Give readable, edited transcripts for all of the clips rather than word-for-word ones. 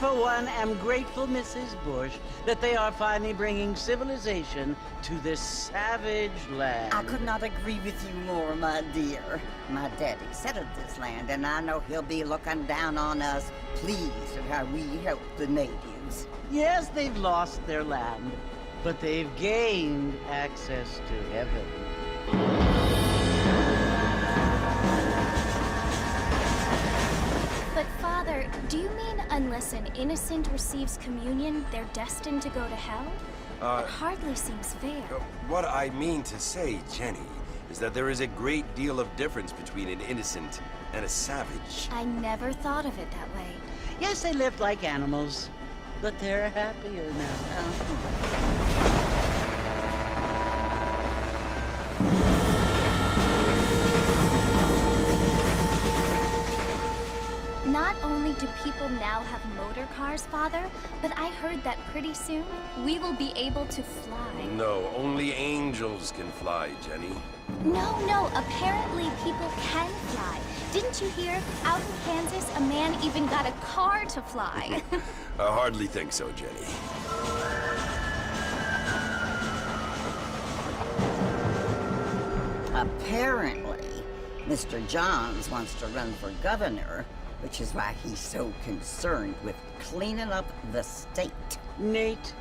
for one, am grateful, Mrs. Bush, that they are finally bringing civilization to this savage land. I could not agree with you more, my dear. My daddy settled this land, and I know he'll be looking down on us, pleased at how we help the natives. Yes, they've lost their land, but they've gained access to heaven. But Father, do you mean unless an innocent receives communion, they're destined to go to hell? It hardly seems fair. What I mean to say, Jenny, is that there is a great deal of difference between an innocent and a savage. I never thought of it that way. Yes, they lived like animals, but they're happier now. Not only do people now have motor cars, Father, but I heard that pretty soon we will be able to fly. No, only angels can fly, Jenny. No, apparently people can fly. Didn't you hear? Out in Kansas, a man even got a car to fly. I hardly think so, Jenny. Apparently, Mr. Johns wants to run for governor, which is why he's so concerned with cleaning up the state. Nate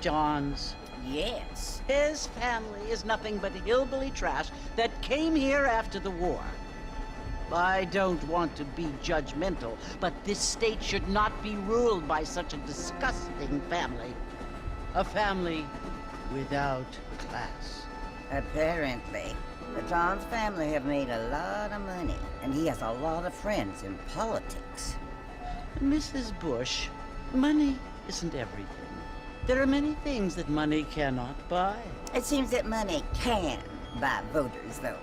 Johns. Yes. His family is nothing but hillbilly trash that came here after the war. I don't want to be judgmental, but this state should not be ruled by such a disgusting family. A family without class. Apparently. The Johns family have made a lot of money, and he has a lot of friends in politics. Mrs. Bush, money isn't everything. There are many things that money cannot buy. It seems that money can buy voters, though.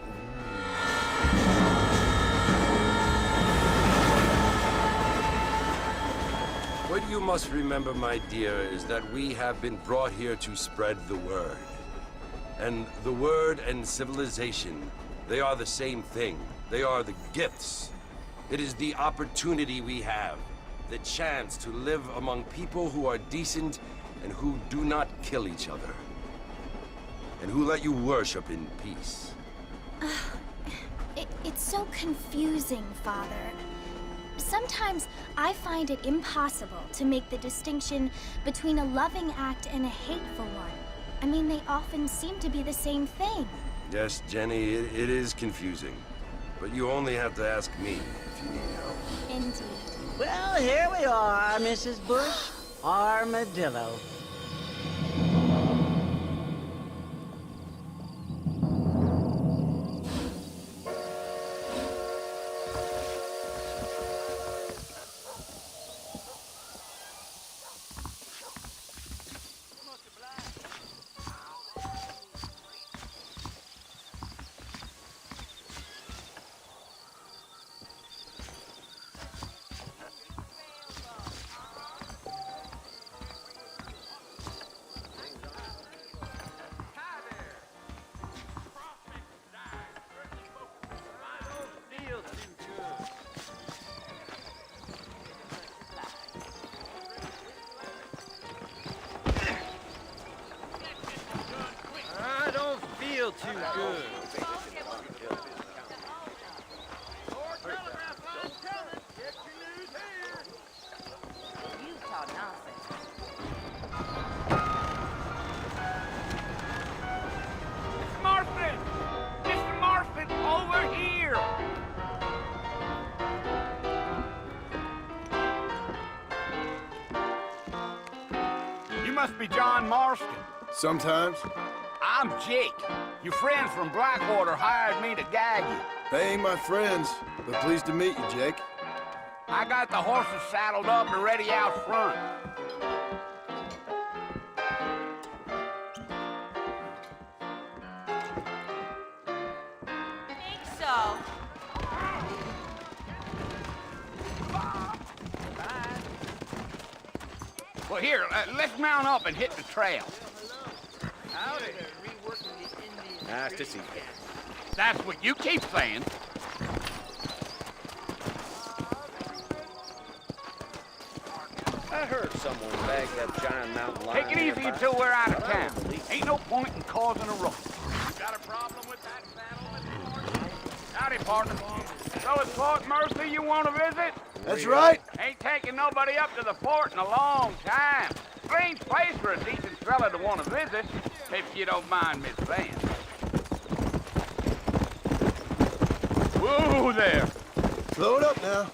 What you must remember, my dear, is that we have been brought here to spread the word. And the word and civilization, they are the same thing. They are the gifts. It is the opportunity we have, the chance to live among people who are decent and who do not kill each other. And who let you worship in peace. It's so confusing, Father. Sometimes I find it impossible to make the distinction between a loving act and a hateful one. I mean, they often seem to be the same thing. Yes, Jenny, it is confusing. But you only have to ask me if you need help. Indeed. Well, here we are, Mrs. Bush. Armadillo. Too good. Utah nonsense. Mr. Marston! Mr. Marston, over here! You must be John Marston. Sometimes. I'm Jake. Your friends from Blackwater hired me to guide you. They ain't my friends, but pleased to meet you, Jake. I got the horses saddled up and ready out front. Think so. Well, here, let's mount up and hit the trail. Howdy. Nice to see you. That's what you keep saying. I someone bagged that giant mountain lion. Take it easy nearby. until we're out of I don't town. believe Ain't no point in causing a ruckus. You got a problem with that saddle, Mr. Martin? Howdy, partner. So it's Fort Mercy you want to visit? That's right. Ain't taking nobody up to the fort in a long time. Strange place for a decent fella to want to visit, if you don't mind Miss Vance. Whoa there. Slow it up now.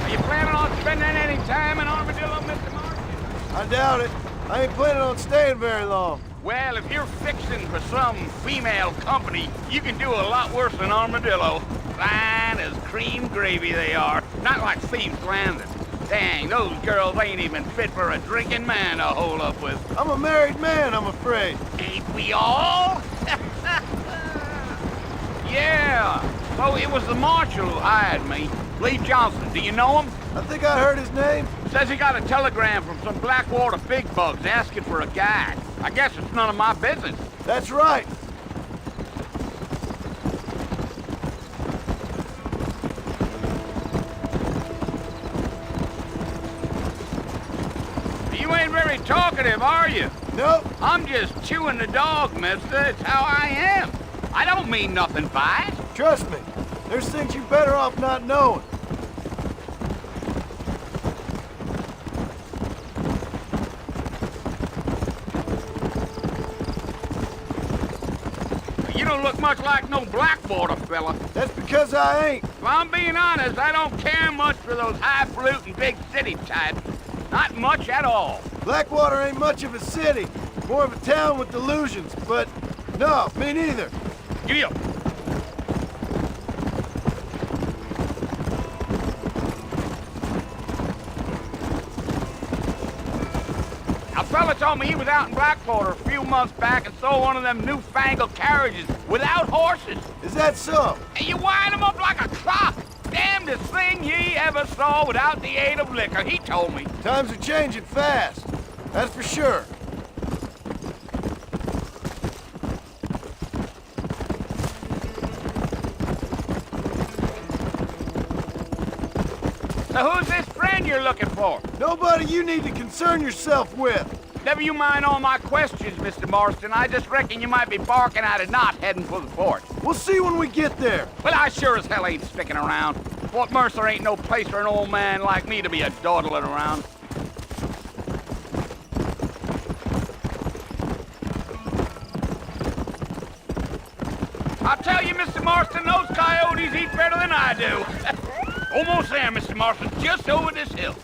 Are you planning on spending any time in Armadillo, Mr. Martin? I doubt it. I ain't planning on staying very long. Well, if you're fixing for some female company, you can do a lot worse than Armadillo. Fine as cream gravy they are. Not like Thieves Landing. Dang, those girls ain't even fit for a drinking man to hole up with. I'm a married man, I'm afraid. Ain't we all? Yeah. So it was the marshal who hired me. Lee Johnson, do you know him? I think I heard his name. Says he got a telegram from some Blackwater big bugs asking for a guide. I guess it's none of my business. That's right. You ain't very talkative, are you? Nope. I'm just chewing the dog, mister. It's how I am. I don't mean nothing by it. Trust me. There's things you better off not knowing. You don't look much like no Blackwater fella. That's because I ain't. If I'm being honest, I don't care much for those highfalutin big city types. Not much at all. Blackwater ain't much of a city. More of a town with delusions, but no, me neither. Giddy up. A fella told me he was out in Blackwater a few months back and saw one of them newfangled carriages without horses. Is that so? And you wind them up like a clock. Damnedest thing ye ever saw without the aid of liquor, he told me. Times are changing fast. That's for sure. So who's this friend you're looking for? Nobody you need to concern yourself with. Never you mind all my questions, Mr. Marston. I just reckon you might be barking at a knot heading for the fort. We'll see when we get there. Well, I sure as hell ain't sticking around. Fort Mercer ain't no place for an old man like me to be a dawdling around. I'll tell you, Mr. Marston, those coyotes eat better than I do. Almost there, Mr. Marston, just over this hill.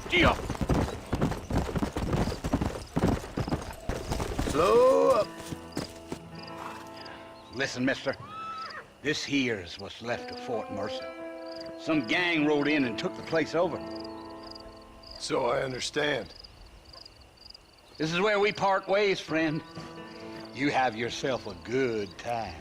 Gee up. Slow up. Listen, mister. This here's what's left of Fort Mercer. Some gang rode in and took the place over. So I understand. This is where we part ways, friend. You have yourself a good time.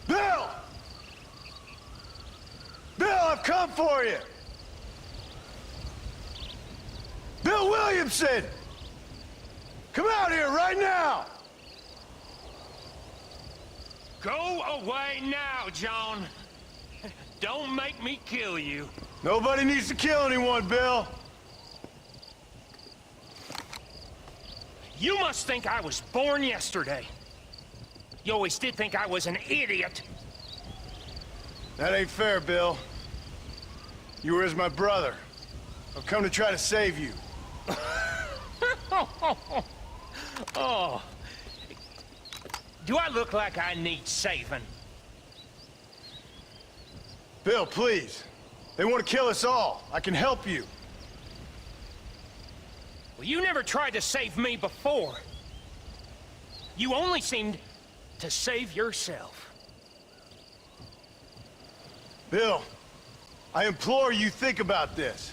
Bill! Bill, I've come for you! Bill Williamson! Come out here right now! Go away now, John. Don't make me kill you. Nobody needs to kill anyone, Bill. You must think I was born yesterday. You always did think I was an idiot. That ain't fair, Bill. You were as my brother. I've come to try to save you. Oh. Do I look like I need saving? Bill, please. They want to kill us all. I can help you. Well, you never tried to save me before. You only seemed to save yourself. Bill, I implore you think about this.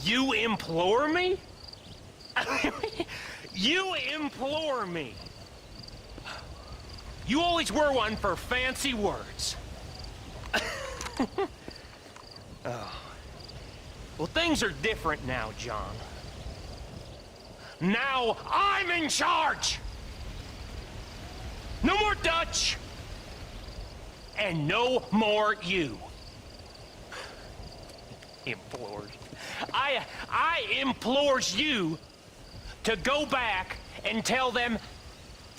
You implore me? You implore me. You always were one for fancy words. Oh. Well, things are different now, John. Now I'm in charge! No more Dutch! And no more you. Implores. I implores you to go back and tell them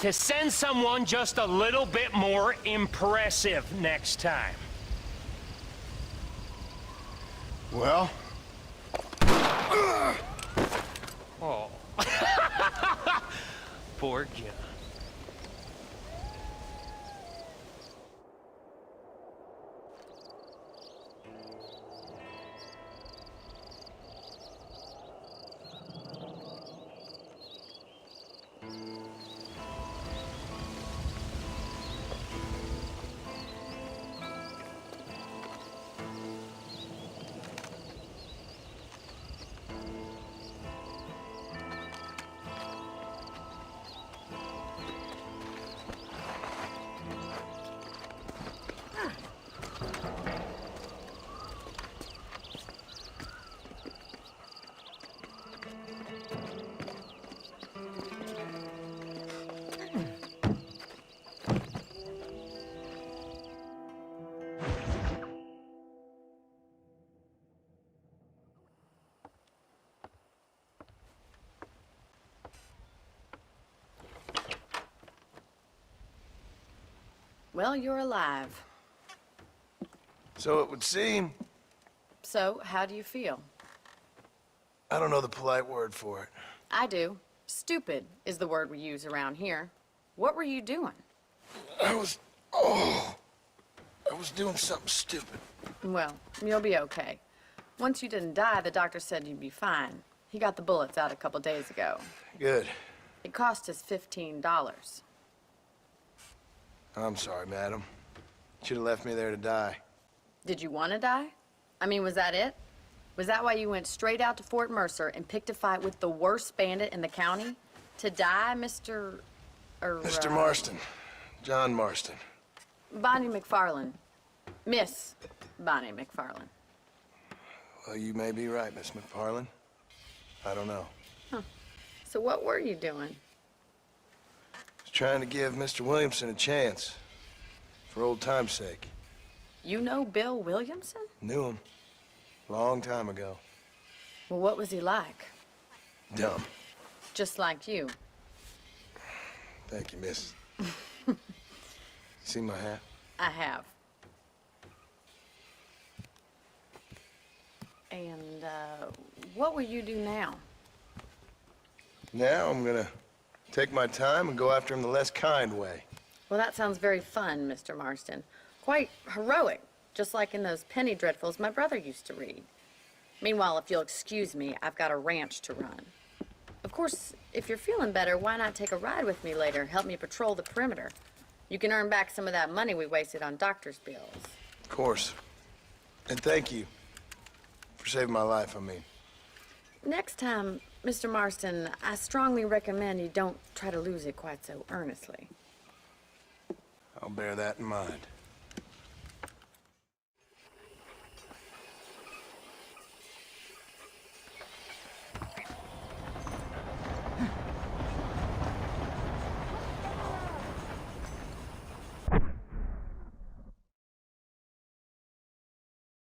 to send someone just a little bit more impressive next time. Well? Oh. Poor John. Well, you're alive. So it would seem. So, how do you feel? I don't know the polite word for it. I do. Stupid is the word we use around here. What were you doing? I was doing something stupid. Well, you'll be okay. Once you didn't die, the doctor said you'd be fine. He got the bullets out a couple days ago. Good. It cost us $15. I'm sorry, madam. Should have left me there to die. Did you want to die? I mean, was that it? Was that why you went straight out to Fort Mercer and picked a fight with the worst bandit in the county? To die, Mr. Mr. Marston. John Marston. Bonnie McFarland. Miss Bonnie McFarland. Well, you may be right, Miss McFarland. I don't know. So what were you doing? Was trying to give Mr. Williamson a chance. For old time's sake. You know Bill Williamson? Knew him. Long time ago. Well, what was he like? Dumb. Just like you. Thank you, miss. See my hat? I have. And, what will you do now? Now I'm gonna take my time and go after him the less kind way. Well, that sounds very fun, Mr. Marston. Quite heroic, just like in those penny dreadfuls my brother used to read. Meanwhile, if you'll excuse me, I've got a ranch to run. Of course, if you're feeling better, why not take a ride with me later? Help me patrol the perimeter. You can earn back some of that money we wasted on doctor's bills. Of course. And thank you for saving my life, I mean. Next time, Mr. Marston, I strongly recommend you don't try to lose it quite so earnestly. I'll bear that in mind.